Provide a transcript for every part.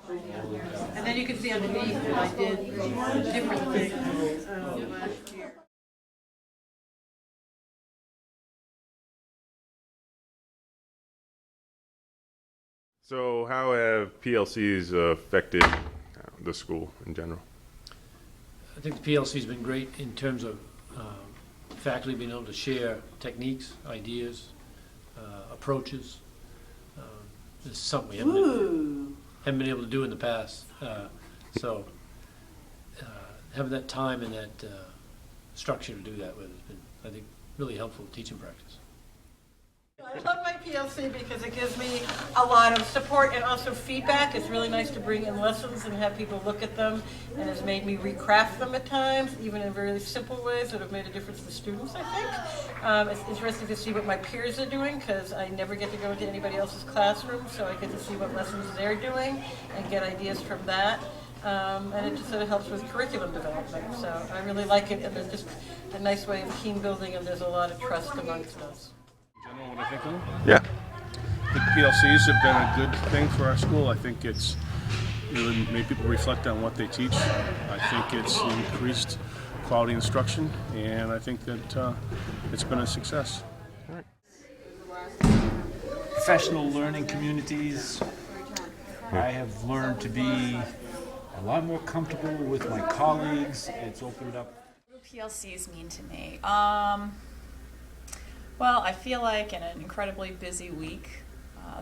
And then you can see underneath that I did different things last year. So how have PLCs affected the school in general? I think the PLC's been great in terms of faculty being able to share techniques, ideas, approaches. This is something we haven't been able to do in the past. So having that time and that structure to do that with has been, I think, really helpful teaching practice. I love my PLC because it gives me a lot of support and also feedback. It's really nice to bring in lessons and have people look at them, and has made me recraft them at times, even in very simple ways that have made a difference to students, I think. It's interesting to see what my peers are doing because I never get to go into anybody else's classroom, so I get to see what lessons they're doing and get ideas from that. And it just sort of helps with curriculum development. So I really like it, and it's just a nice way of team building, and there's a lot of trust amongst us. General, what I think of them? Yeah. I think PLCs have been a good thing for our school. I think it's really made people reflect on what they teach. I think it's increased quality instruction, and I think that it's been a success. Professional learning communities. I have learned to be a lot more comfortable with my colleagues. It's opened up. What do PLCs mean to me? Well, I feel like in an incredibly busy week,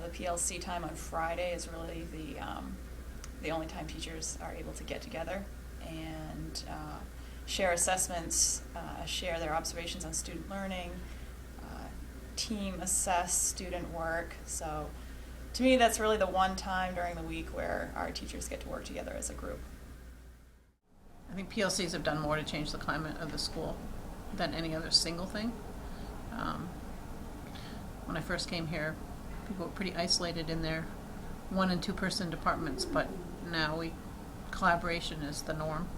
the PLC time on Friday is really the only time teachers are able to get together and share assessments, share their observations on student learning, team assess student work. So to me, that's really the one time during the week where our teachers get to work together as a group. I think PLCs have done more to change the climate of the school than any other single thing. When I first came here, people were pretty isolated in their 1- and 2-person departments, but now collaboration is the norm.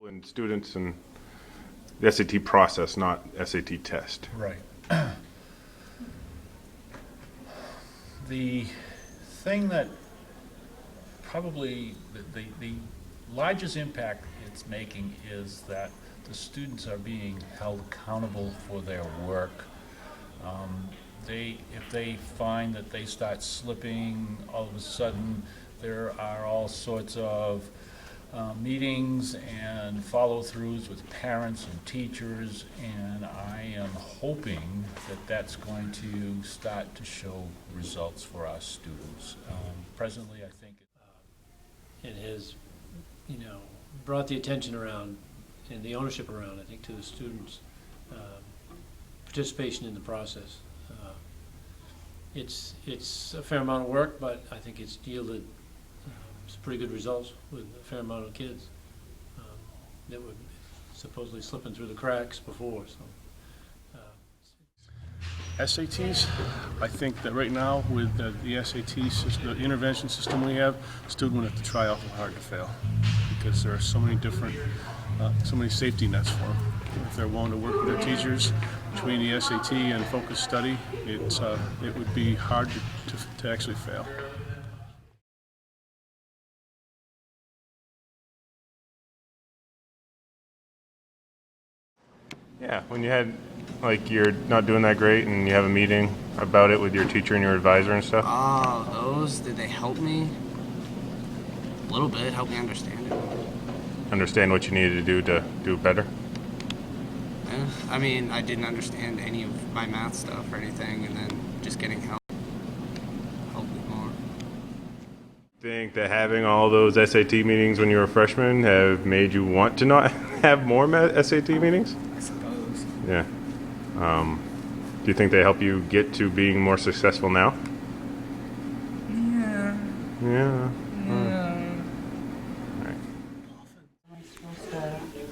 And students and the SAT process, not SAT test. Right. The thing that probably the largest impact it's making is that the students are being held accountable for their work. If they find that they start slipping, all of a sudden there are all sorts of meetings and follow-throughs with parents and teachers, and I am hoping that that's going to start to show results for our students. Presently, I think It has, brought the attention around and the ownership around, I think, to the students' participation in the process. It's a fair amount of work, but I think it's yielded some pretty good results with a fair amount of kids that were supposedly slipping through the cracks before. So, SATs, I think that right now with the SAT system, the intervention system we have, a student would have to try awful hard to fail because there are so many different, so many safety nets for them. If they're willing to work with their teachers between the SAT and focused study, it would be hard to actually fail. Yeah, when you had, like, you're not doing that great and you have a meeting about it with your teacher and your advisor and stuff? Oh, those, did they help me? A little bit, help me understand it. Understand what you needed to do better? Yeah, I mean, I didn't understand any of my math stuff or anything, and then just getting helped me more. Think that having all those SAT meetings when you were a freshman have made you want to not have more SAT meetings? I suppose. Yeah. Do you think they help you get to being more successful now? Yeah. Yeah. Yeah.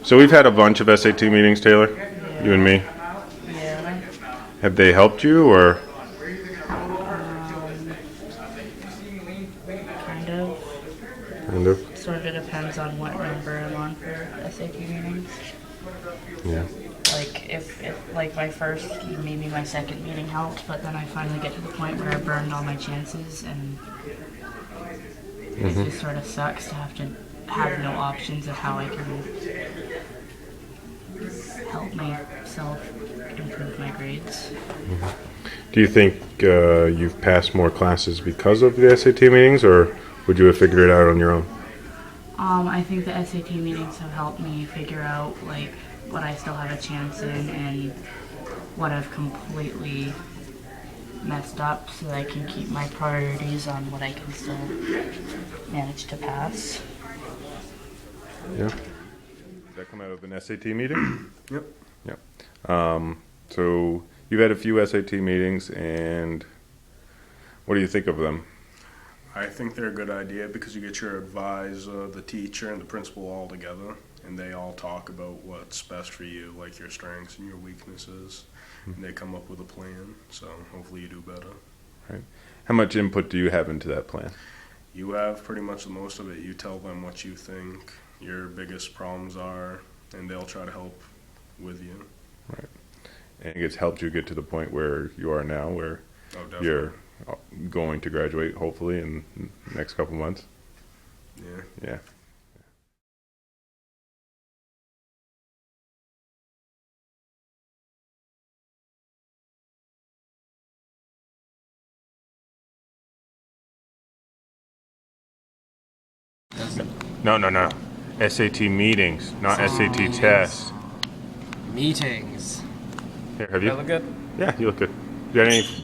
So we've had a bunch of SAT meetings, Taylor, you and me. Yeah. Have they helped you, or? Kind of. Kind of. sort of depends on what number I'm on for SAT meetings. Yeah. Like if like my first, maybe my second meeting helped, but then I finally get to the point where I burned all my chances, and it just sort of sucks to have no options of how I can help myself improve my grades. Do you think you've passed more classes because of the SAT meetings, or would you have figured it out on your own? I think the SAT meetings have helped me figure out like what I still have a chance in and what I've completely messed up, so that I can keep my priorities on what I can still manage to pass. Yeah. Did that come out of an SAT meeting? Yep. Yep. So you've had a few SAT meetings, and what do you think of them? I think they're a good idea because you get your advisor, the teacher, and the principal all together, and they all talk about what's best for you, like your strengths and your weaknesses, and they come up with a plan, so hopefully you do better. Right. How much input do you have into that plan? You have pretty much the most of it. You tell them what you think your biggest problems are, and they'll try to help with you. Right. And it's helped you get to the point where you are now, where Oh, definitely. you're going to graduate, hopefully, in the next couple months. Yeah. Yeah. No. SAT meetings, not SAT tests. Meetings. Here, have you? That look good? Yeah, you look good. You got any